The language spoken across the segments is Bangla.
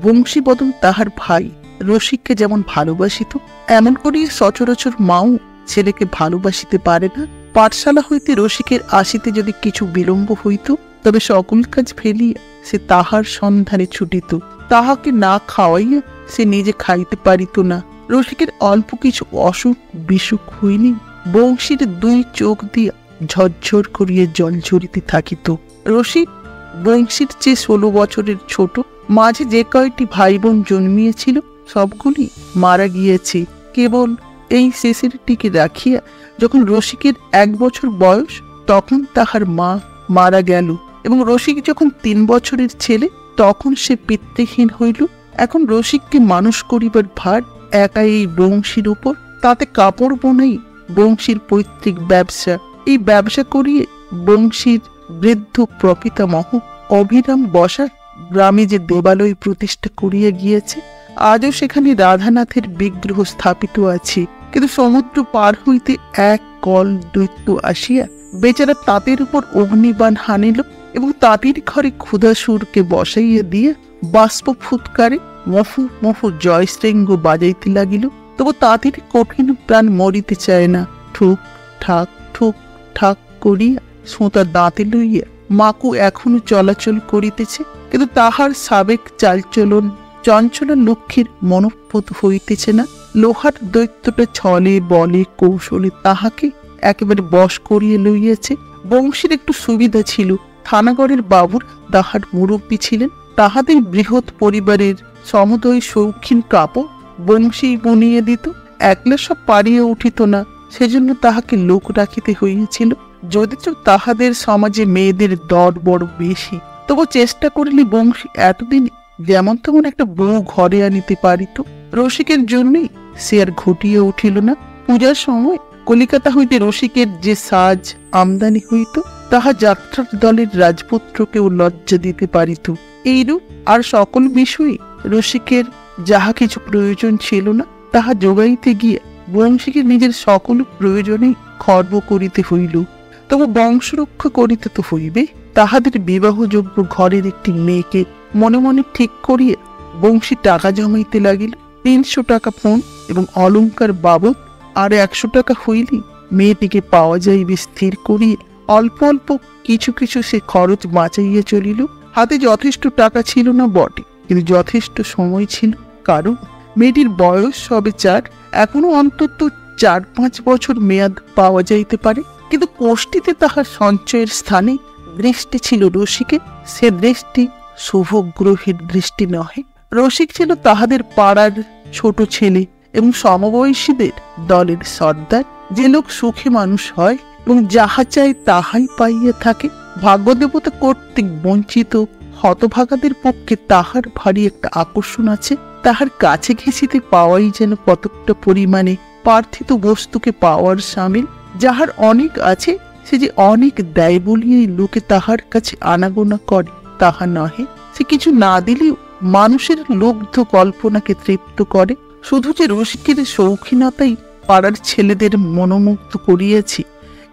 বংশীবদন তাহার ভাই রসিককে যেমন ভালোবাসিত, এমন করিয়া সচরাচর মাও ছেলেকে ভালোবাসিতে পারে না। পাঠশালা হইতে রসিকের আসিতে যদি কিছু বিলম্ব হইত, তবে সকল কাজ ফেলিয়া সে তাহার সন্ধানে ছুটিত। তাহাকে না খাওয়াইয়া সে নিজে খাইতে পারিত না। রসিকের অল্প কিছু অসুখ বিসুখ হইনি বংশীর দুই চোখ দিয়া ঝরঝর করিয়া জল ঝরিতে থাকিত। রসিক বংশীর চেয়ে 16 বছরের ছোট। মাঝে যে কয়টি ভাই বোন জন্মিয়েছিল সবগুলি মারা গিয়েছে। কেবল এই শেষেরটিকে রাখিয়া যখন রসিকের 1 বছর বয়স, তখন তাহার মা মারা গেল, এবং রসিক যখন 3 বছরের ছেলে, তখন সে পিতৃহীন হইল। এখন রসিককে মানুষ করিবার ভার একাই এই বংশীর উপর। তাতে কাপড় বোনাই বংশীর পৈতৃক ব্যবসা। এই ব্যবসা করিয়ে বংশীর বৃদ্ধ প্রপিতামহ অভিরাম বসাক গ্রামে যে দেবালয় প্রতিষ্ঠা করিয়া গিয়েছে, আজও সেখানে রাধানাথের বিগ্রহ স্থাপিত আছে। কিন্তু সমুদ্র পার হইতে এক কল দৈত্য আসিয়া বেচারা তাঁতের উপর অগ্নিবাণ হানিল, এবং তাঁতির ঘরে ক্ষুধাসুরকে বসাইয়া দিয়ে বাষ্প ফুৎকারে মফু মফু জয়শৃঙ্গ বাজাইতে লাগিল। তবু তাঁতির কঠিন প্রাণ মরিতে চায় না। ঠুক ঠাক করিয়া সোঁতা দাঁতে লইয়া মাকু এখনো চলাচল করিতেছে, কিন্তু তাহার সাবেক চালচলন চঞ্চলা লক্ষ্মীর মনোপুত হইতেছে না। লোহার দৈত্যটা ছলে বলে কৌশলে তাহাকে একেবারে বশ করিয়া লইয়াছে। বংশীর একটু সুবিধা ছিল, থানাগড়ের বাবুর তাহার মুরব্বী ছিলেন। তাহাদের বৃহৎ পরিবারের সমুদয় শৌখিন কাপড় বংশী বুনিয়ে দিত। একলা সব পারিয়া উঠিত না, সেজন্য তাহাকে লোক রাখিতে হইয়াছিল। যদিচ তাহাদের সমাজে মেয়েদের দর বড় বেশি, তবু চেষ্টা করিলে বংশী এতদিন যেমন তেমন একটা বউ ঘরে আনিতে পারিত। রসিকের জন্যই সে আর ঘটিয়া উঠিল না। পূজার সময় কলিকাতা হইতে রসিকের যে সাজ আমদানি হইত, তাহা যাত্রার দলের রাজপুত্রকেও লজ্জা দিতে পারিত। এইরূপ আর সকল বিষয়ে রসিকের যাহা কিছু প্রয়োজন ছিল না, তাহা যোগাইতে গিয়া বংশীকে নিজের সকল প্রয়োজনেই খর্ব করিতে হইল। তবু বংশরক্ষা করিতে তো হইবে। তাহাদের বিবাহযোগ্য ঘরের একটি মেয়েকে মনে মনে ঠিক করিয়া বংশী টাকা জমাইতে লাগিল। 300 টাকা ফোন এবং অলঙ্কার বাবদ আর 100 টাকা হইলেই মেয়েটিকে পাওয়া যাইবে স্থির করিয়া অল্প অল্প কিছু কিছু সে খরচ বাঁচাইয়া চলিল। হাতে যথেষ্ট টাকা ছিল না বটে, কিন্তু যথেষ্ট সময় ছিল। কারণ মেয়েটির বয়স সবে 4, এখনো অন্তত 4-5 বছর মেয়াদ পাওয়া যাইতে পারে। কিন্তু কোষ্ঠীতে তাহার সঞ্চয়ের স্থানে দৃষ্টি ছিল রসিকে। সে দৃষ্টি শুভগ্রহের দৃষ্টি নহে। রসিক ছিল তাহাদের পাড়ার ছোট ছেলে এবং সমবয়সীদের দলের সর্দার। যে লোক সুখী মানুষ হয় এবং যাহা চায় তাহাই পাইয়া থাকে, ভাগ্যদেবতা কর্তৃক বঞ্চিত হতভাগাদের পক্ষে তাহার ভারী একটা আকর্ষণ আছে। তাহার কাছে ঘেঁষিতে পাওয়াই যেন কতকটা পরিমাণে পার্থিত বস্তুকে পাওয়ার সামিল। যাহার অনেক আছে সে যে অনেক দেয় বলিয়াই লোকে তাহার কাছে আনাগোনা করে তাহা নহে। সে কিছু না দিলেও মানুষের লুব্ধ কল্পনাকে তৃপ্ত করে। শুধু যে রসিকের শৌখিনতাই পাড়ার ছেলেদের মনোমুগ্ধ করিয়াছে,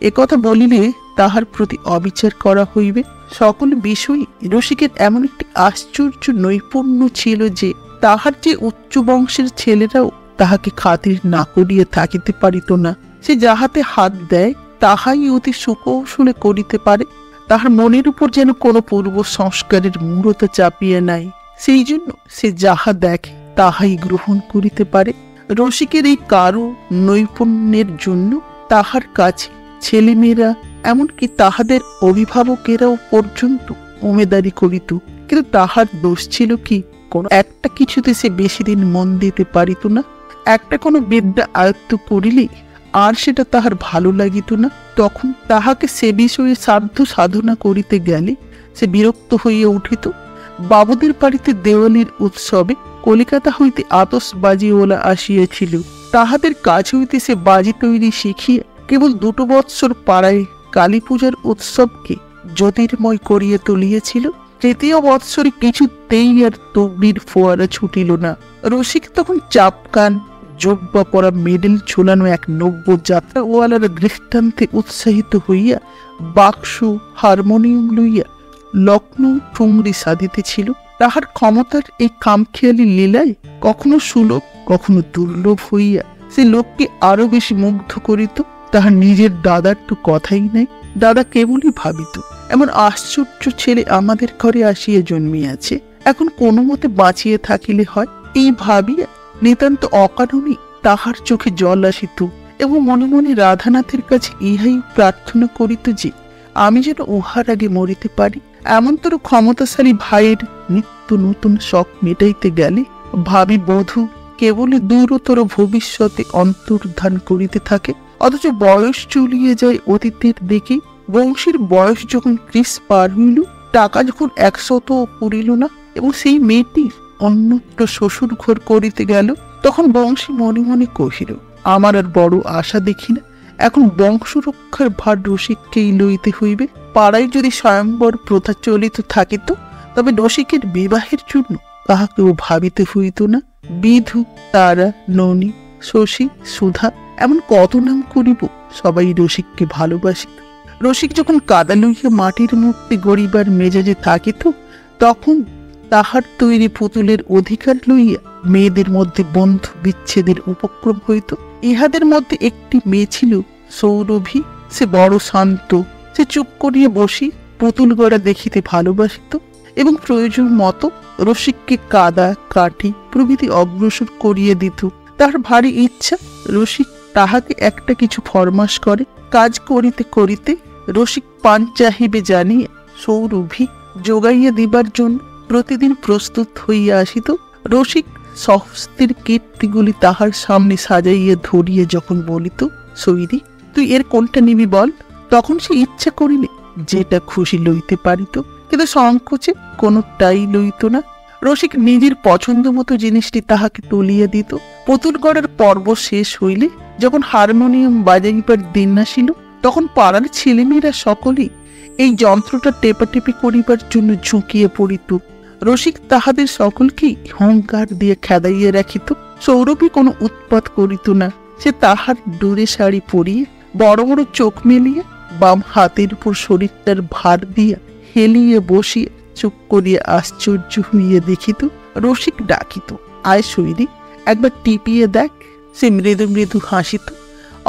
একথা বলিলে তাহার প্রতি অবিচার করা হইবে। সকল বিষয়ে রসিকের এমন একটি আশ্চর্য নৈপুণ্য ছিল যে তাহার যে উচ্চ বংশের ছেলেরাও তাহাকে খাতির না করিয়া থাকিতে পারিত না। সে যাহাতে হাত দেয় তাহাই অতি সুকৌশলে করিতে পারে। তাহার মনের উপর যেন কোনো পূর্ব সংস্কারের মূঢ়তা চাপিয়া নাই। সেই জন্য সে যাহা দেখে তাহাই গ্রহণ করিতে পারে। রসিকের এই কারো নৈপুণ্যের জন্য তাহার কাছে ছেলেমেয়েরা, এমনকি তাহাদের অভিভাবকেরাও পর্যন্ত উমেদারি করিত। কিন্তু তাহার দোষ ছিল কি, কোনো একটা কিছুতে সে বেশি দিন মন দিতে পারিত না। একটা কোনো বিদ্যা আয়ত্ত করিলেই আর সেটা তাহার ভালো লাগিত না। তখন তাহাকে সে বিষয়ে সাধ্য সাধনা করিতে গেলে সে বিরক্ত হইয়া উঠিত। বাবুদের বাড়িতে দেওয়ালির উৎসবে কলিকাতা হইতে আতশবাজিওয়ালা আসিয়াছিল। তাহাদের কাছ হইতে সে বাজি তৈরি শিখিয়া কেবল 2 বৎসর পাড়ায় কালী পূজার উৎসবকে জ্যোতির্ময় করিয়া তুলিয়াছিল। 3য় বৎসরে কিছুতেই আর তকবির ফোয়ারা ছুটিল না। রসিক তখন চাপকান জব্বা পরা মেডেল ঝুলানো এক নব্য যাত্রাওয়ালার দৃষ্টান্তে উৎসাহিত হইয়া বাক্স হারমোনিয়াম লইয়া লক্ষ্ণৌ ঠুংরি সাধিতেছিল। তাহার ক্ষমতার এই খামখেয়ালি লীলায় কখনো সুলভ কখনো দুর্লভ হইয়া সে লোককে আরো বেশি মুগ্ধ করিত। তাহার নিজের দাদার তো কথাই নাই। দাদা কেবলই ভাবিত, এমন আশ্চর্য ছেলে আমাদের ঘরে আসিয়া জন্মিয়াছে, এখন কোনো মতে বাঁচিয়ে থাকিলে হয়। এই ভাবিয়া নিতান্ত অকারণে তাহার চোখে জল আসিত এবং মনে মনে রাধানাথের কাছে ইহাই প্রার্থনা করিত যে আমি যেন উহার আগে মরিতে পারি। এমনতর ক্ষমতাশালী ভাইয়ের নিত্য নতুন শখ মেটাইতে গেলে ভাবি বধূ কেবলই দূরতর ভবিষ্যতে অন্তর্ধান করিতে থাকে, অথচ বয়স চলিয়ে যায় অতীতের দিকে। বংশীর বয়স যখন 30 পার হইল, টাকা যখন 100 পুরিল না এবং সেই মেয়েটি অন্যত্র শ্বশুর ঘর করিতে গেল, তখন বংশী মনে মনে কহিল, আমার আর বড় আশা দেখি না। এখন বংশ রক্ষার ভার রসিককেই লইতে হইবে। পাড়ায় যদি স্বয়ম্বর প্রথা চলিত থাকিত, তবে রসিকের বিবাহের জন্য তাহাকেও ভাবিতে হইত না। বিধু, তারা, ননী, শশী, সুধা এমন কত নাম করিব, সবাই রসিককে ভালোবাসিত। রসিক যখন কাদা লইয়া মাটির মূর্তি গড়িবার মেজাজে থাকিত, তখন তাহার তৈরি পুতুলের অধিকার লইয়া মেয়েদের মধ্যে বন্ধু বিচ্ছেদের উপক্রম হইত। ইহাদের মধ্যে একটি মেয়ে ছিল সৌরভী। সে বড় শান্ত। সে চুপ করিয়া বসি পুতুল গড়া দেখিতে ভালোবাসিত এবং প্রয়োজন মতো রসিককে কাদা কাঠি প্রভৃতি অগ্রসর করিয়ে দিত। তার ভারী ইচ্ছা রসিক তাহাকে একটা কিছু ফরমাস করে। কাজ করিতে করিতে রসিক পান চাহিবে জানিয়া সৌরভী যোগাইয়া দিবার জন্য প্রতিদিন প্রস্তুত হইয়া আসিত। রসিক সহস্তের কীর্তিগুলি তাহার সামনে সাজাইয়া ধরিয়ে যখন বলিত, সৈরি তুই এর কোনটা নিবি বল, তখন সে ইচ্ছা করিলে যেটা খুশি লইতে পারিত, কিন্তু সংকোচে কোনোটাই লইত না। রসিক নিজের পছন্দ মতো জিনিসটি তাহাকে তুলিয়া দিত। পুতুল গড়ার পর্ব শেষ হইলে যখন হারমোনিয়াম বাজাইবার দিন আসিল, তখন পাড়ার ছেলেমেয়েরা সকলেই এই যন্ত্রটা টেপাটেপি করিবার জন্য ঝুঁকিয়ে পড়িত। রসিক তাহাদের সকলকেই হুঙ্কার দিয়ে খেদাইয়া রাখিত। সৌরভী কোনো উৎপাত করিত না। সে তাহার ডোরে শাড়ি পরিয়ে বড় বড় চোখ মেলিয়ে বাম হাতের উপর শরীরটার ভার দিয়া হেলিয়ে বসিয়ে চুপ করিয়া আশ্চর্য হইয়া দেখিত। রসিক ডাকিত, আয় সৈরি, একবার টিপিয়ে দেখ। সে মৃদু মৃদু হাসিত,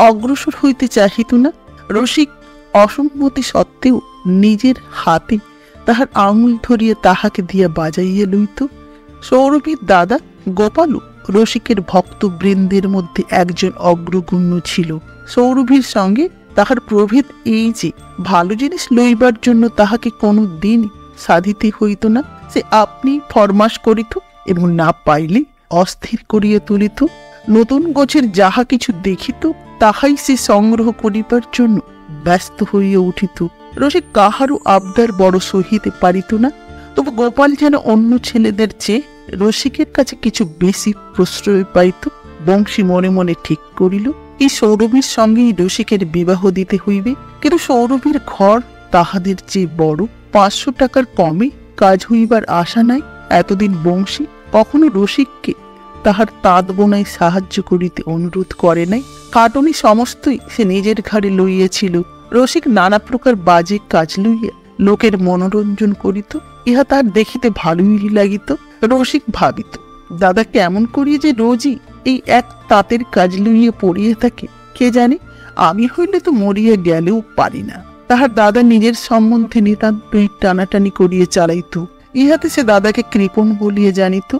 অগ্রসর হইতে চাহিত না। রসিক অসম্মতি সত্ত্বেও নিজের হাতে তাহার আঙুল ধরিয়া তাহাকে দিয়া বাজাইয়া লইত। সৌরভীর দাদা গোপালু রসিকের ভক্ত বৃন্দের মধ্যে একজন অগ্রগণ্য ছিল। সৌরভীর সঙ্গে তাহার প্রভেদ এই যে ভালো জিনিস লইবার জন্য তাহাকে কোনো দিন সাধিতে হইত না। সে আপনি ফরমাস করিত এবং না পাইলে অস্থির করিয়া তুলিত। নতুন গোছের যাহা কিছু দেখিত তাহাই সে সংগ্রহ করিবার জন্য ব্যস্ত হইয়া উঠিত। রসিক কাহারও আবদার বড় সহিতে পারিত না। তবু গোপাল যেন অন্য ছেলেদের চেয়ে রসিকের কাছে কিছু বেশি প্রশ্রয় পাইত। বংশী মনে মনে ঠিক করিল, এই সৌরভীর সঙ্গেই রসিকের বিবাহ দিতে হইবে। কিন্তু সৌরভীর ঘর তাহাদের চেয়ে বড়, 500 টাকার কমে কাজ হইবার আশা নাই। এতদিন বংশী কখনো রসিককে তাহার তাঁত বোনায় সাহায্য করিতে অনুরোধ করে নাই। খাটুনি সমস্তই সে নিজের ঘাড়ে লইয়াছিল। রসিক নানা প্রকার বাজে কাজ লইয়া লোকের মনোরঞ্জন করিত, ইহা তার দেখিতে ভালোই লাগিত। রসিক ভাবিত, দাদা কেমন করিয়া যে রোজই এই এক তাঁতের কাজ লইয়া পড়িয়া থাকে, কে জানে, আমি হইলে তো মরিয়া গেলেও পারি না। তাহার দাদা নিজের সম্বন্ধে নিতান্তই টানাটানি করিয়া চালাইত, ইহাতে সে দাদাকে কৃপণ বলিয়া জানিত।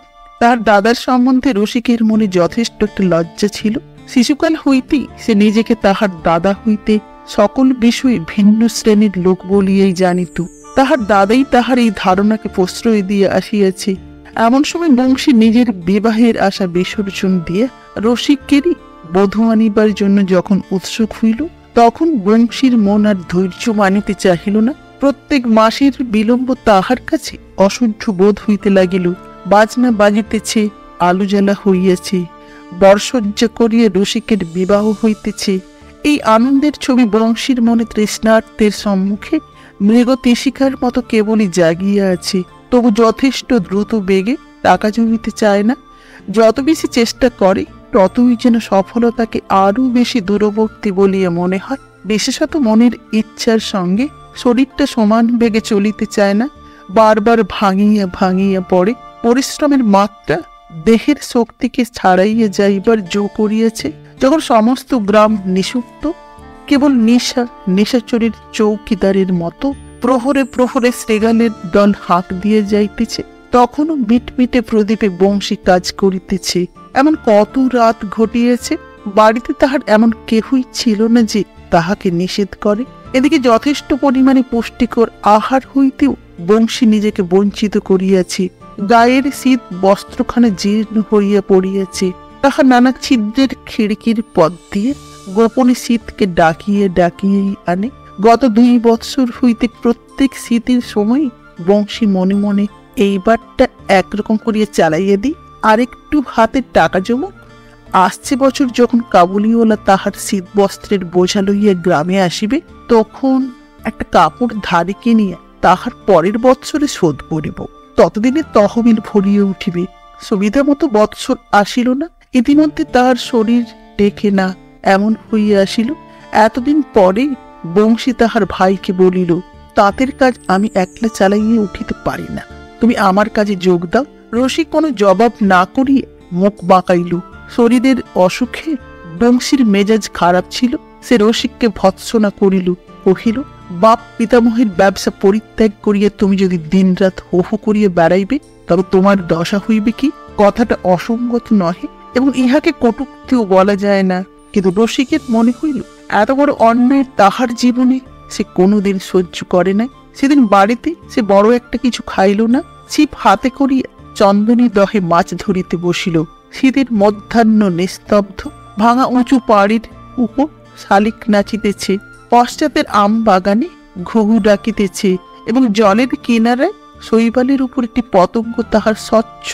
তাহার দাদার সম্বন্ধে রসিকের মনে যথেষ্ট একটা লজ্জা ছিল। শিশুকাল হইতেই সে নিজেকে তাহার দাদা হইতে সকল বিষয়ে ভিন্ন শ্রেণীর লোক বলিয়াই জানিত। তাহার দাদাই তাহার এই ধারণাকে প্রশ্রয় দিয়ে আসিয়াছে। এমন সময় বংশী নিজের বিবাহের আশা বিসর্জন দিয়ে রসিককেরই বধূ আনিবার জন্য যখন উৎসুক হইল, তখন বংশীর মন আর ধৈর্য মানিতে চাহিল না। প্রত্যেক মাসের বিলম্ব তাহার কাছে অসহ্য বোধ হইতে লাগিল। বাজনা বাজিতেছে, আলো জ্বালা হইয়াছে, বরসজ্জা করিয়া রসিকের বিবাহ হইতেছে। এই আনন্দের ছবি বংশীর মনে তৃষ্ণার্তের সম্মুখে মৃগতিশিকার মতো কেবলই জাগিয়া আছে। তবু যথেষ্ট দ্রুত বেগে টাকা জমিতে চায় না। যত বেশি চেষ্টা করে ততই যেন সফলতাকে আরো বেশি দূরবর্তী বলিয়া মনে হয়। বিশেষত মনের ইচ্ছার সঙ্গে শরীরটা সমান বেগে চলিতে চায় না। বারবার ভাঙিয়া ভাঙিয়া পড়ে। পরিশ্রমের মাত্রা দেহের শক্তিকে ছাড়াইয়া যাইবার জো করিয়াছে। যখন সমস্ত গ্রাম নিষুপ্ত, কেবল নিশাচরের চৌকিদারের মতো প্রহরে প্রহরে শ্রীগালের দল হাঁক দিয়ে যাইতেছে, তখনও মিটমিটে প্রদীপে বংশী কাজ করিতেছে। এমন কত রাত ঘটিয়েছে, বাড়িতে তাহার এমন কেহই ছিল না যে তাহাকে নিষেধ করে। এদিকে যথেষ্ট পরিমাণে পুষ্টিকর আহার হইতেও বংশী নিজেকে বঞ্চিত করিয়াছে। গায়ের শীত বস্ত্রখানে জীর্ণ হইয়া পড়িয়াছে। তাহার নানা ছিদ্রের খিড়কির পথ দিয়ে গোপনে শীতকে ডাকিয়ে ডাকিয়েই আনে। গত 2 বৎসর হইতে প্রত্যেক শীতের সময় বংশী মনে মনে এইবারটা একরকম করিয়া চালাইয়া দিই, আরেকটু হাতে টাকা জমুক। আসছে বছর যখন কাবুলিওয়ালা তাহার শীত বস্ত্রের বোঝা লইয়া গ্রামে আসিবে, তখন একটা কাপড় ধারে কিনিয়া তাহার পরের বৎসরে শোধ করিব। ততদিনে তহবিল ভরিয়া উঠিবে। সুবিধা মতো বৎসর আসিল না, ইতিমধ্যে তাহার শরীর টেকে না এমন হইয়া আসিল। এতদিন পরে বংশী তাহার ভাইকে বলিল, তাঁতের কাজ আমি একলা চালাইয়া উঠিতে পারি না, তুমি আমার কাজে যোগ দাও। রসিক কোনো জবাব না করিয়া মুখ বাঁকাইল। শরীরের অসুখে বংশীর মেজাজ খারাপ ছিল। সে রসিককে ভৎসনা করিল, কহিল, বাপ পিতামহের ব্যবসা পরিত্যাগ করিয়া তুমি যদি দিনরাত হো হো করিয়া বেড়াইবে, তবে তোমার দশা হইবে কি? কথাটা অসঙ্গত নহে এবং ইহাকে কটূক্তিও বলা যায় না। কিন্তু রসিকের মনে হইল এত বড় অন্যায় তাহার জীবনে সে কোনোদিন সহ্য করে নাই। সেদিন বাড়িতে সে বড় একটা কিছু খাইল না। ছিপ হাতে করিয়া চন্দনী দহে মাছ ধরিতে বসিল। শীতের মধ্যাহ্ন নিস্তব্ধ। ভাঙা উঁচু পাড়ির উপর শালিক নাচিতেছে, পশ্চাতের আম বাগানে ঘুঘু ডাকিতেছে এবং জলের কিনারায় শৈবালের উপর একটি পতঙ্গ তাহার স্বচ্ছ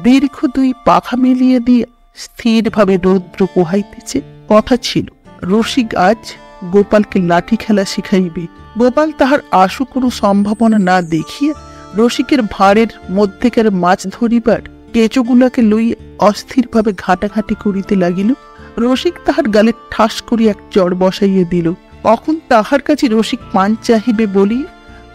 দীর্ঘ 2 পাখা মেলিয়ে দিয়ে স্থিরভাবে রৌদ্র পোহাইতেছে। কথা ছিল রসিক আজ গোপালকে লাঠি খেলা শিখাইবে। গোপাল তাহার আশু কোনো সম্ভাবনা না দেখিয়া রসিকের ভাঁড়ের মধ্যেকার মাছ ধরিবার কেঁচোগুলাকে লইয়া অস্থিরভাবে ঘাটাঘাটি করিতে লাগিল। রসিক তাহার গালে ঠাস করিয়া এক চড় বসাইয়া দিল। কখন তাহার কাছে রসিক পান চাহিবে বলিয়া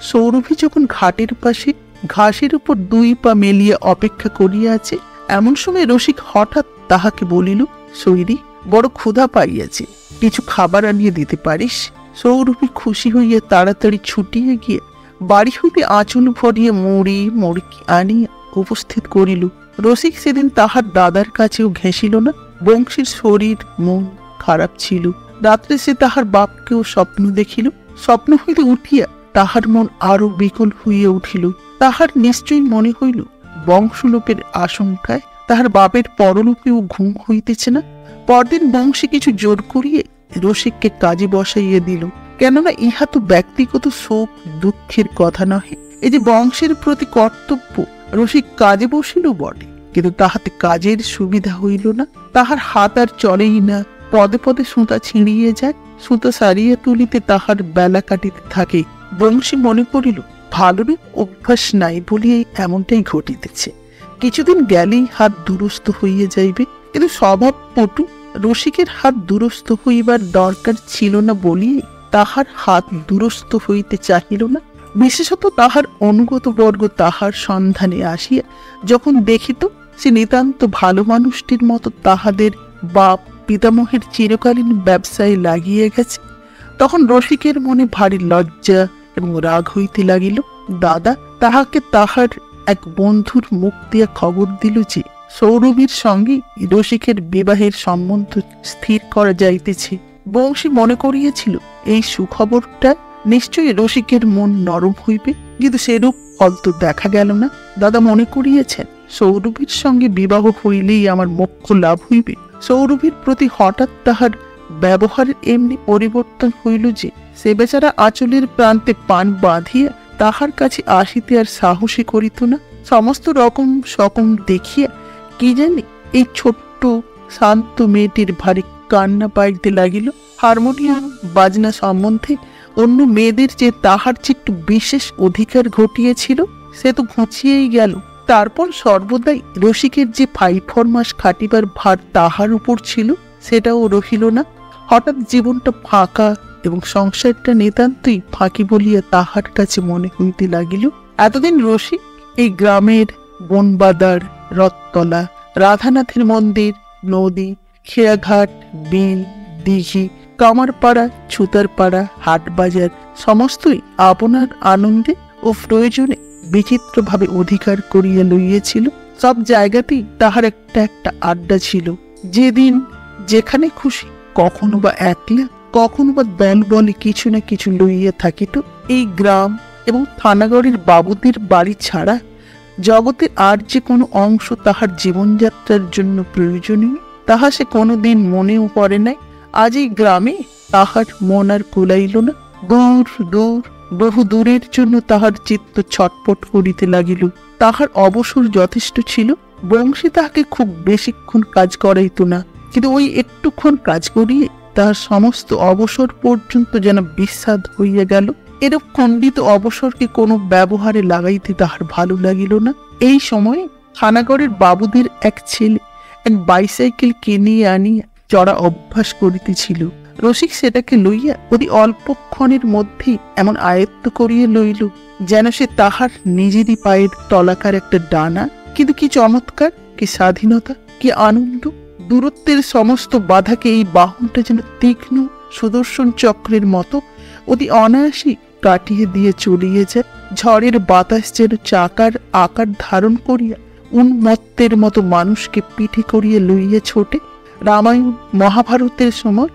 সৌরভী যখন ঘাটের পাশে ঘাসের উপর 2 পা মেলিয়া অপেক্ষা করিয়া আছে, এমন সময় রসিক হঠাৎ তাহাকে বলিল, সৈরি, বড় ক্ষুধা পাইয়াছে, কিছু খাবার আনিয়ে দিতে পারিস? সৌরভী খুশি হইয়া তাড়াতাড়ি ছুটিয়া গিয়া বাড়ি হইতে আঁচল ভরিয়া মুড়ি মুড়কি আনিয়া উপস্থিত করিল। রসিক সেদিন তাহার দাদার কাছেও ঘেঁষিল না। বংশীর শরীর মন খারাপ ছিল। রাত্রে সে তাহার বাপকেও স্বপ্ন দেখিল। স্বপ্ন হইতে উঠিয়া তাহার মন আরো বিকল হইয়া উঠিল। তাহার নিশ্চয়ই মনে হইল বংশলোপের আশঙ্কায় তাহার বাপের পরলোকেও ঘুম হইতেছে না। পরদিন বংশী কিছু জোর করিয়ে রসিককে কাজে বসাইয়া দিল। কেননা ইহা তো ব্যক্তিগত শোক দুঃখের কথা নহে, এই যে বংশের প্রতি কর্তব্য। রসিক কাজে বসিল বটে, কিন্তু তাহাতে কাজের সুবিধা হইল না। তাহার হাত আর চলেই না। পদে পদে সুতা ছিঁড়িয়ে যায়, সুতা সারিয়া তুলিতে তাহার বেলা কাটিতে থাকে। বংশী মনে করিল ভালোরূপ অভ্যাস নাই বলিয়াই এমনটাই ঘটিতেছে। কিছুদিন গেলেই হাত দুরস্ত হইয়া যাইবে। কিন্তু স্বভাব পটু রসিকের হাত দুরস্ত হইবার দরকার ছিল না বলিয়াই তাহার হাত দুরস্ত হইতে চাহিল না। বিশেষত তাহার অনুগত বর্গ তাহার সন্ধানে আসিয়া যখন দেখিত সে নিতান্ত ভালো মানুষটির মতো তাহাদের বাপ পিতামহের চিরকালীন ব্যবসায় লাগিয়ে গেছে, তখন রসিকের মনে ভারী লজ্জা এবং রাগ হইতে লাগিল। দাদা তাহাকে তাহার এক বন্ধুর মুখ দিয়া খবর দিল যে সৌরভীর সঙ্গে রসিকের বিবাহের সম্বন্ধ স্থির করা যাইতেছে। বংশী মনে করিয়াছিল এই সুখবরটা নিশ্চয়ই রসিকের মন নরম হইবে, কিন্তু সেরূপ ফল তো দেখা গেল না। দাদা মনে করিয়াছেন সৌরভীর সঙ্গে বিবাহ হইলেই আমার মোক্ষ লাভ হইবে। সৌরভীর প্রতি হঠাৎ তাহার ব্যবহারের এমনি পরিবর্তন হইল যে সে বেচারা আঁচলের প্রান্তে পান বাঁধিয়া তাহার কাছে আসিতে আর সাহসী করিত না। সমস্ত রকম সকম দেখিয়া কি জানি এই ছোট্ট শান্ত মেয়েটির ভারী কান্না পাইতে লাগিল। হারমোনিয়াম বাজনা সম্বন্ধে অন্য মেয়েদের যে তাহার যে একটু বিশেষ অধিকার ঘটিয়েছিল সে তো ঘুচিয়েই গেল। তারপর সর্বদাই রসিকের যে ফাইফরমাস খাটিবার ভার তাহার উপর ছিল সেটাও রহিল না। হঠাৎ জীবনটা ফাঁকা এবং সংসারটা নিতান্তই ফাঁকি বলিয়া তাহার কাছে মনে হইতে লাগিল। এতদিন রসিক এই গ্রামের বনবাদার, রথতলা, রাধানাথের মন্দির, নদী, খেয়াঘাট, বিল, দিঘি, কামারপাড়া, ছুতারপাড়া, হাটবাজার সমস্তই আপনার আনন্দে ও প্রয়োজনে বিচিত্রভাবে অধিকার করিয়া লইয়াছিল। সব জায়গাতেই তাহার একটা একটা আড্ডা ছিল। যেদিন যেখানে খুশি, কখনো বা একলা, কখনো বা দল বলে কিছু না কিছু লইয়া থাকিত। এই গ্রাম এবং থানাগড়ের বাবুদের বাড়ি ছাড়া জগতের আর যে কোনো অংশ তাহার জীবনযাত্রার জন্য প্রয়োজনীয় তাহা সে কোনোদিন মনেও পড়ে নাই। আজ এই গ্রামে তাহার মন আর কুলাইল না। দূর দূর, বহু দূরের জন্য তাহার চিত্ত ছটপট করিতে লাগিল। তাহার অবসর যথেষ্ট ছিল। বংশী তাহাকে খুব বেশিক্ষণ কাজ করাইত না, কিন্তু ওই একটুক্ষণ কাজ করিয়ে তাহার সমস্ত অবসর পর্যন্ত যেন বিস্বাদ হইয়া গেল। এরূপ খণ্ডিত অবসরকে কোনো ব্যবহারে লাগাইতে তাহার ভালো লাগিল না। এই সময়ে থানাগড়ের বাবুদের এক ছেলে এক বাইসাইকেল কিনিয়া আনিয়া চড়া অভ্যাস করিতেছিল। রসিক সেটাকে লইয়া অতি অল্পক্ষণের মধ্যেই এমন আয়ত্ত করিয়া লইল যেন সে তাহার নিজেরই পায়ের তলাকার একটা ডানা। কিন্তু কি চমৎকার, কি স্বাধীনতা, কি আনন্দ! দূরত্বের সমস্ত বাধাকে এই বাহনটা যেন তীক্ষ্ণ সুদর্শন চক্রের মতো অতি অনায়াসে কাটিয়ে দিয়ে চলিয়ে যায়। ঝড়ের বাতাস যেন চাকার আকার ধারণ করিয়া উন্মত্তের মতো মানুষকে পিঠে করিয়ে লইয়া ছোটে। রামায়ণ মহাভারতের সময়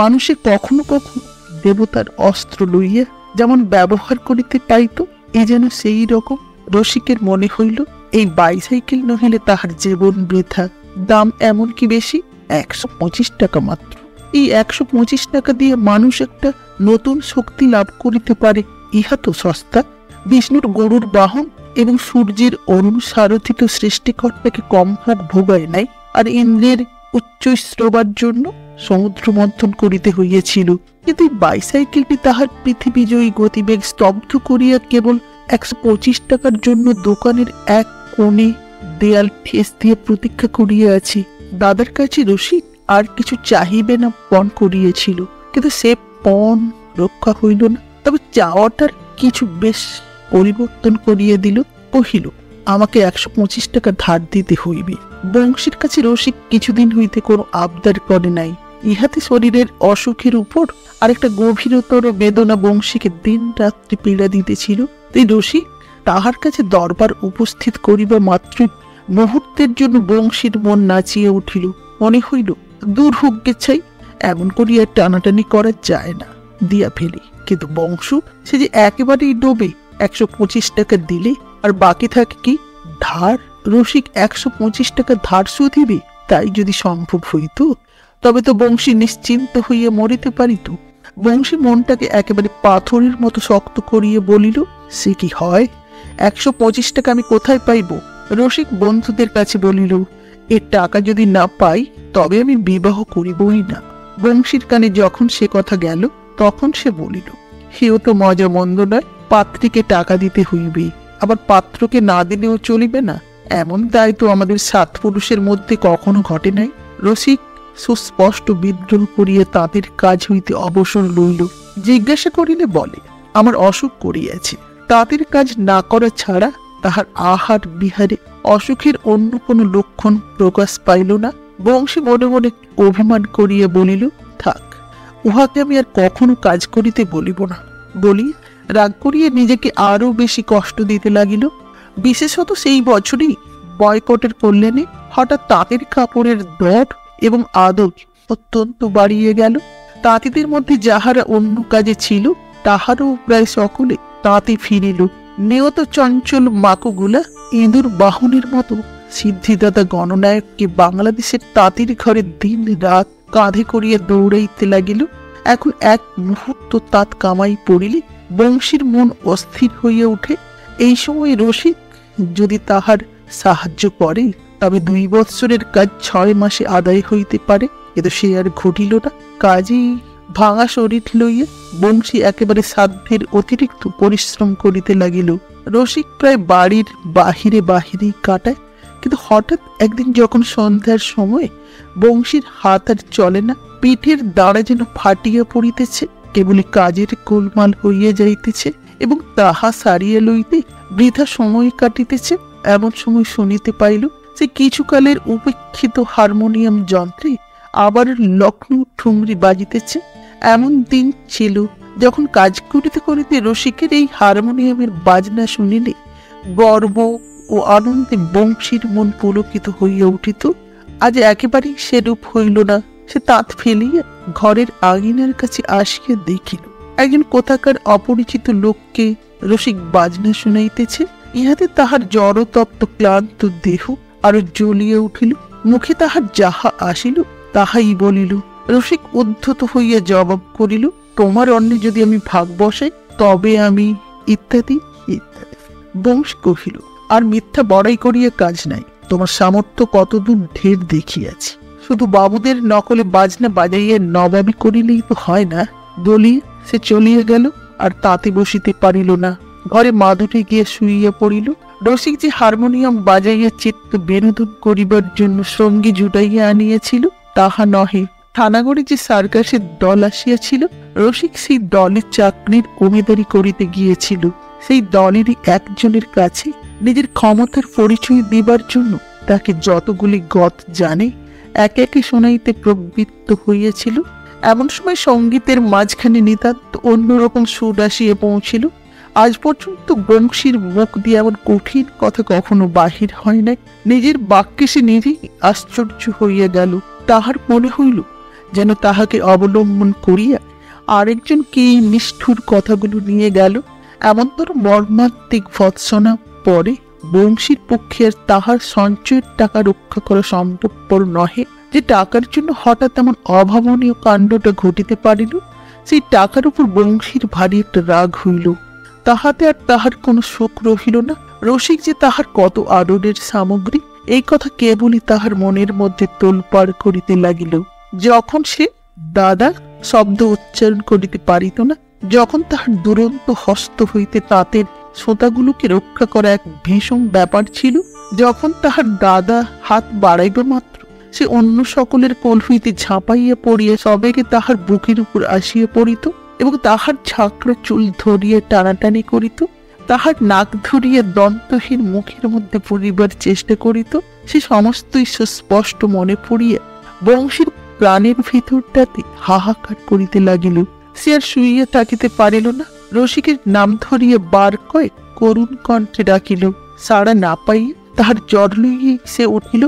মানুষে কখনো কখনো দেবতার অস্ত্র লইয়া যেমন ব্যবহার করিতে পাইত, এ যেন সেই রকম। রসিকের মনে হইল এই বাইসাইকেল নহিলে তাহার জীবন বৃথা। দাম এমন কি বেশি? 125 টাকা মাত্র। এই 125 টাকা দিয়ে মানুষ একটা নতুন শক্তি লাভ করিতে পারে, ইহা তো সস্তা। বিষ্ণুর গরুর বাহন এবং সূর্যের অরুণ সারথিত সৃষ্টিকর্তাকে কম হোক ভোগায় নাই, আর ইন্দ্রের উচ্চ শ্রবার জন্য সমুদ্র মন্থন করিতে হইয়াছিল। কিন্তু এই বাইসাইকেলটি তাহার পৃথিবীজয়ী গতিবেগ স্তব্ধ করিয়া কেবল 125 টাকার জন্য দোকানের এক কোণে দেয়াল ঠেস দিয়ে প্রতীক্ষা করিয়া আছি। দাদার কাছে রসিক আর কিছু চাহিবে না পণ করিয়েছিল, কিন্তু সে পণ রক্ষা হইল না। তবে চাওয়াটার কিছু বেশ পরিবর্তন করিয়া দিল। কহিল, আমাকে 125 টাকা ধার দিতে হইবে। বংশীর কাছে রসিক কিছুদিন হইতে কোনো আবদার করে নাই। ইহাতে শরীরের অসুখের উপর আরেকটা গভীরতর বেদনা বংশীকে দিন রাত্রি পীড়া দিতেছিল। তাই রসিক তাহার কাছে দরবার উপস্থিত করিবা মাত্রই মুহূর্তের জন্য বংশীর মন নাচিয়া উঠিল। মনে হইল, দূর হোক গেছাই, এমন করিয়া টানাটানি করা যায় না, দিয়া ফেলি। কিন্তু বংশ সে যে একেবারেই ডোবে। 125 টাকা দিলে আর বাকি থাকে কি? ধার। রসিক 125 টাকা ধার শুধিবে, তাই যদি সম্ভব হইত তবে তো বংশী নিশ্চিন্ত হইয়া মরিতে পারিত। বংশী মনটাকে একেবারে পাথরের মতো শক্ত করিয়া বলিল, সে কি হয়? 125 টাকা আমি কোথায় পাইব? রসিক বন্ধুদের কাছে বলিল, এর টাকা যদি না পাই তবে আমি বিবাহ করিবই না। বংশীর কানে যখন সে কথা গেল তখন সে বলিল, হেও তো মজা মন্দ নয়, পাত্রীকে টাকা দিতে হইবে, আবার পাত্রকে না দিলেও চলিবে না, এমন দায় তো আমাদের 7 পুরুষের মধ্যে কখনো ঘটে নাই। রসিক সুস্পষ্ট বিদ্রোহ করিয়া তাদের কাজ হইতে অবসর লইল। জিজ্ঞাসা করিলে বলে, আমার অসুখ করিয়াছে। তাদের কাজ না করা ছাড়া তাহার আহার বিহারে অসুখের অন্য কোনো লক্ষণ প্রকাশ পাইল না। বংশী মনে মনে অভিমান করিয়া বলিল, থাক, উহাকে আমি আর কখনো কাজ করিতে বলিব না। বলি রাগ করিয়া নিজেকে আরো বেশি কষ্ট দিতে লাগিল। বিশেষত সেই বছরই বয়কটের কল্যাণে হঠাৎ তাঁতের কাপড়ের দর এবং আদর অত্যন্ত বাড়িয়ে গেল। তাঁতিদের মধ্যে যাহারা অন্য কাজে ছিল তাহারও প্রায় সকলে তাঁতে ফিরিল। নিয়ত চঞ্চল মাকুগুলা ইঁদুর বাহনের মতো সিদ্ধিদাতা গণনায়ককে বাংলাদেশের তাঁতির ঘরে দিন রাত কাঁধে করিয়া দৌড়াইতে লাগিল। এখন এক মুহূর্ত তাঁত কামাই পড়িলে বংশীর মন অস্থির হইয়া উঠে। এই সময় রসিক যদি তাহার সাহায্য করে তবে 2 বৎসরের কাজ 6 মাসে আদায় হইতে পারে। কিন্তু সে আর ঘটিল না। কাজেই ভাঙা শরীর লইয়া বংশী একেবারে সাধ্যের অতিরিক্ত পরিশ্রম করিতে লাগিল। রসিক প্রায় বাড়ির বাহিরে বাহিরেই কাটায়। কিন্তু হঠাৎ একদিন যখন সন্ধ্যার সময় বংশীর হাত আর চলে না, পিঠের দাঁড়া যেন ফাটিয়া পড়িতেছে, কেবলই কাজের গোলমাল হইয়া যাইতেছে এবং তাহা সারিয়া লইতে বৃথা সময় কাটিতেছে। এমন সময় শুনিতে পাইল যে কিছুকালের উপেক্ষিত হারমোনিয়াম যন্ত্রে আবার লক্ষ্ণৌ ঠুমরি বাজিতেছে। এমন দিন ছিল যখন কাজ করিতে করিতে রসিকের এই হারমোনিয়ামের বাজনা শুনিলে গর্ব ও আনন্দে বংশীর মন পুলকিত হইয়া উঠিত। আজ একেবারেই সেরূপ হইল না। সে তাঁত ফেলিয়া ঘরের আঙিনার কাছে আসিয়া দেখিল একজন কোথাকার অপরিচিত লোককে রসিক বাজনা শুনাইতেছে। ইহাতে তাহার জড়তপ্ত ক্লান্ত দেহ আরো জ্বলিয়া উঠিল। মুখে তাহার যাহা আসিল তাহাই বলিল। রসিক উদ্ধত হইয়া জবাব করিল, তোমার অন্নে যদি আমি ভাগ বসাই তবে আমি ইত্যাদি ইত্যাদি। বংশ কহিল, আর মিথ্যা বড়াই করিয়া কাজ নাই। তোমার সামর্থ্য কতদূর ঢের দেখিয়াছি। শুধু বাবুদের নকলে বাজনা বাজাইয়া নবাবি করিলেই তো হয় না। বলিয়া সে চলিয়া গেল। আর তাতে বসিতে পারিল না। ঘরে মাদুরে গিয়া শুইয়া পড়িল। রসিক যে হারমোনিয়াম বাজাইয়া চিত্ত বিনোদন করিবার জন্য সঙ্গী জুটাইয়া আনিয়াছিল তাহা নহে। থানাগড়ে যে সার্কাসের দল আসিয়াছিল, রসিক সেই দলের চাকরির উমেদারি করিতে গিয়েছিল। সেই দলেরই একজনের কাছে নিজের ক্ষমতার পরিচয় দিবার জন্য তাকে যতগুলি গত জানে একে একে শোনাইতে প্রবৃত্ত হইয়াছিল। এমন সময় সঙ্গীতের মাঝখানে নিতান্ত অন্যরকম সুর আসিয়া পৌঁছিল। আজ পর্যন্ত বংশীর মুখ দিয়ে এমন কঠিন কথা কখনো বাহির হয় নাই। নিজের বাক্যে সে নিজেই আশ্চর্য হইয়া গেল। তাহার মনে হইল যেন তাহাকে অবলম্বন করিয়া আরেকজন কে নিষ্ঠুর কথাগুলো নিয়ে গেল। এমনতর মর্মান্তিক ভৎসনা পরে বংশীর পক্ষে আর তাহার সঞ্চয়ের টাকা রক্ষা করা সম্ভবপর নহে। যে টাকার জন্য হঠাৎ এমন অভাবনীয় কাণ্ডটা ঘটিতে পারিল, সেই টাকার উপর বংশীর ভারী একটা রাগ হইল। তাহাতে আর তাহার কোনো সুখ রহিল না। রসিক যে তাহার কত আদরের সামগ্রী, এই কথা কেবলই তাহার মনের মধ্যে তোলপাড় করিতে লাগিল। যখন সে দাদা শব্দ উচ্চারণ করিতে পারিত না, যখন তাহার দুরন্ত হস্ত হইতে তাঁতের সোঁতাগুলোকে রক্ষা করা এক ভীষণ ব্যাপার ছিল, যখন তাহার দাদা হাত বাড়াইব মাত্র সে অন্য সকলের কোল হইতে ঝাঁপাইয়া পড়িয়া সবেগে তাহার বুকের উপর আসিয়া পড়িত এবং তাহার ঝাঁকড়া চুল ধরিয়া টানাটানি করিত, তাহার নাক ধরিয়া দন্তহীন মুখের মধ্যে পড়িবার চেষ্টা করিত, সে সমস্তই সুস্পষ্ট মনে পড়িয়া বংশীর প্রাণের ভিতরটাতে হাহাকার করিতে লাগিল। সে আর শুইয়া থাকিতে পারিল না। রসিকের নাম ধরিয়া বার কয়েক করুণ কণ্ঠে ডাকিল। সাড়া না পাইয়া তাহার জ্বর লইয়া সে উঠিল।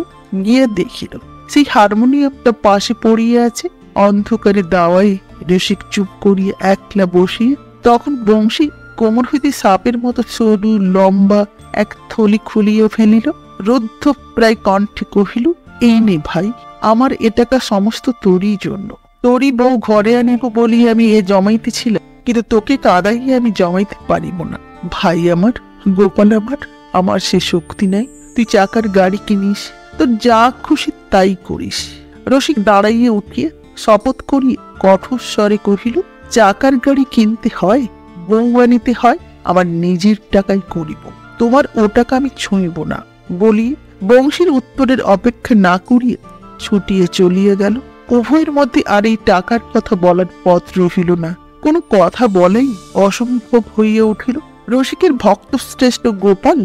গিয়া দেখিল সেই হারমোনিয়ামটা পাশে পড়িয়া আছে। অন্ধকারে দাওয়ায় রসিক চুপ করিয়া একলা বসিয়া। তখন বংশী কোমর হইতে সাপের মতো সরু লম্বা এক থলি খুলিয়া ফেলিল। রুদ্ধ প্রায় কণ্ঠে কহিল, এই নে ভাই, আমার এ টাকা সমস্ত তোরই জন্য। তোরই বউ ঘরে আনিব বলিয়া আমি এ জমাইতেছিলাম, কিন্তু তোকে কাদাইয়া আমি জমাইতে পারিব না। ভাই আমার, গোপাল আমার, আমার সে শক্তি নাই। তুই চাকার গাড়ি কিনিস, তোর যা খুশি তাই করিস। রসিক দাঁড়াইয়া উঠিয়া শপথ করিয়া কঠোর স্বরে কহিল, চাকার গাড়ি কিনতে হয়, বউ আনিতে হয়, আমার নিজের টাকায় করিব, তোমার ও টাকা আমি ছুঁইব না। বলিয়া বংশীর উত্তরের অপেক্ষা না করিয়া ছুটিয়া চলিয়া গেল। উভয়ের মধ্যে আর এই টাকার কথা বলার পথ রহিল না। কোনো কথা বলাই অসম্ভব হইয়া উঠিল। রসিকের ভক্ত শ্রেষ্ঠ গোপাল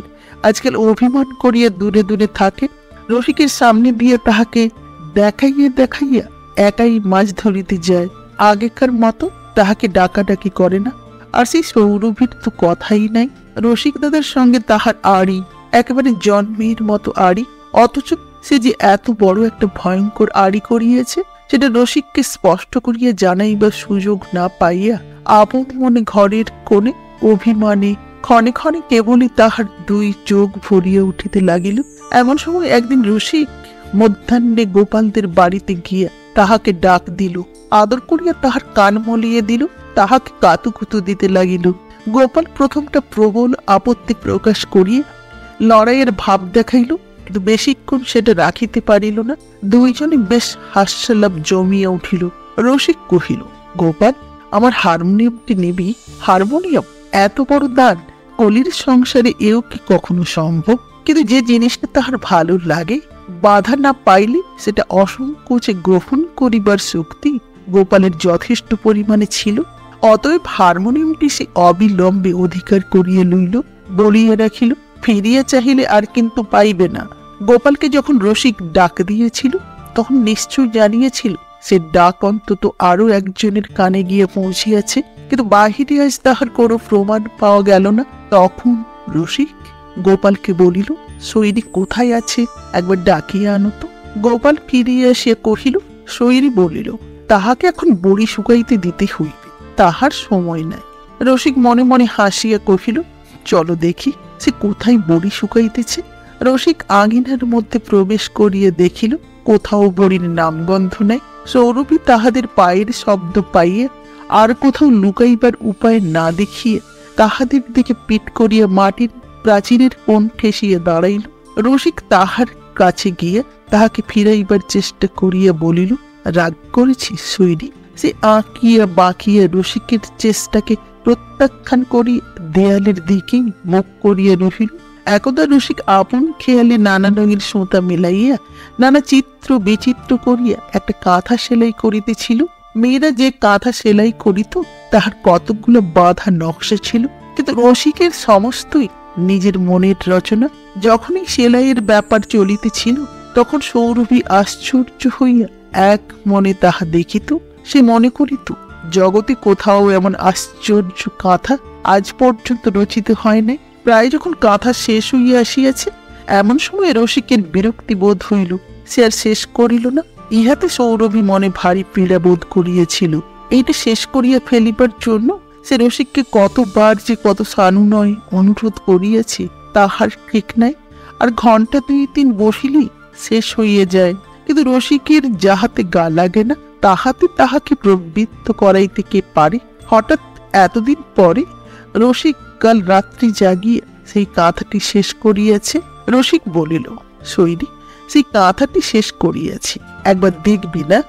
আজকাল অভিমান করিয়া দূরে দূরে থাকে। রসিকের সামনে দিয়ে তাহাকে দেখাইয়া দেখাইয়া একাই মাছ ধরিতে যায়। আগেকার মতো তাহাকে ডাকাডাকি করে না। আর সেই সৌরভীর তো কথাই নাই। রসিক দাদার সঙ্গে তাহার আড়ি, একেবারে জন্মের মতো আড়ি। অথচ সে যে এত বড় একটা ভয়ঙ্কর আড়ি করিয়েছে সেটা রসিককে স্পষ্ট করিয়া জানাইবার সুযোগ না পাইয়া আপন মনে ঘরের কোণে অভিমানে ক্ষণে ক্ষণে কেবলই তাহার দুই চোখ ভরিয়া উঠিতে লাগিল। এমন সময় একদিন রসিক মধ্যাহ্নে গোপালদের বাড়িতে গিয়া তাহাকে ডাক দিল, আদর করিয়া তাহার কান মলিয়ে দিল, তাহাকে কাতুকুতু দিতে লাগিল। গোপাল প্রথমটা প্রবল আপত্তি প্রকাশ করিয়া লড়াইয়ের ভাব দেখাইল, কিন্তু বেশিক্ষণ সেটা রাখিতে পারিল না। দুইজনে বেশ হাস্যালাপ জমিয়া উঠিল। রসিক কহিল, গোপাল, আমার হারমোনিয়ামটি নিবি? হারমোনিয়াম? এত বড় দান! কলির সংসারে এও কি কখনো সম্ভব? কিন্তু যে জিনিসটা তাহার ভালো লাগে, বাধা না পাইলে সেটা অসংকোচে গ্রহণ করিবার শক্তি গোপালের যথেষ্ট পরিমাণে ছিল। অতএব হারমোনিয়ামটি সে অবিলম্বে অধিকার করিয়া লইল। বলিয়া রাখিল, ফিরিয়া চাহিলে আর কিন্তু পাইবে না। গোপালকে যখন রসিক ডাক দিয়েছিল তখন নিশ্চয় জানিয়েছিল সে ডাক অন্তত আরো একজনের কানে গিয়ে পৌঁছিয়াছে, কিন্তু বাহিরে আজ তাহার কোনো প্রমাণ পাওয়া গেল না। তখন রসিক গোপালকে বলিল, শৈরী কোথায় আছে, একবার ডাকিয়া আনো তো। গোপাল ফিরিয়া আসিয়া কহিল, শৈরী বলিল, তাহাকে এখন বড়ি শুকাইতে দিতে হইবে, তাহার সময় নাই। রসিক মনে মনে হাসিয়া কহিল, চলো দেখি সে কোথায় বড়ি শুকাইতেছে। রসিক আঙিনার মধ্যে প্রবেশ করিয়া দেখিল কোথাও বড়ির নামগন্ধ নাই। সৌরভী তাহাদের পায়ের শব্দ পাইয়া আর কোথাও লুকাইবার উপায় না দেখিয়ে তাহাদের দিকে পিঠ করিয়া মাটির প্রাচীরের কোণ ঠেসিয়া দাঁড়াইল। রসিক তাহার কাছে গিয়া তাহাকে ফিরাইবার চেষ্টা করিয়া বলিল, রাগ করেছিস শৈরী? সে আঁকিয়া বাঁকিয়া রসিকের চেষ্টাকে প্রত্যাখ্যান করিয়া দেয়ালের দিকেই মুখ করিয়া রহিল। একদা রসিক আপন খেয়ালে নানা রঙের সুতা মিলাইয়া নানা চিত্র বিচিত্র করিয়া একটা কাঁথা সেলাই করিতেছিল। মেয়েরা যে কাঁথা সেলাই করিত তাহার কতকগুলো বাঁধা নকশা ছিল, কিন্তু রসিকের সমস্তই নিজের মনের রচনা। যখনই সেলাইয়ের ব্যাপার চলিতেছিল তখন সৌরভী আশ্চর্য হইয়া এক মনে তাহা দেখিত। সে মনে করিত জগতে কোথাও এমন আশ্চর্য কাঁথা আজ পর্যন্ত রচিত হয় নাই। প্রায় যখন কাঁথা শেষ হইয়া আসিয়াছে এমন সময় রসিকের বিরক্তি বোধ হইল, সে আর শেষ করিল না। ইহাতে সৌরভী মনে ভারী পীড়া বোধ করিয়াছিল। এইটা শেষ করিয়া ফেলিবার জন্য সে রসিককে কতবার যে কত সানুনয় অনুরোধ করিয়াছে তাহার ঠিক নাই। আর ঘন্টা 2-3 বসিলেই শেষ হইয়া যায়, কিন্তু রসিকের যাহাতে গা লাগে না তাহাতে তাহাকে প্রবৃত্ত করাইতে কে পারে। হঠাৎ এতদিন পরে রসিক কাল রাত্রি জাগিয়া সেই কাঁথাটি শেষ করিয়াছে। রসিক বলিল, শৈরী, সেই কাঁথাটি শেষ করিয়াছি, একবার দেখবি না?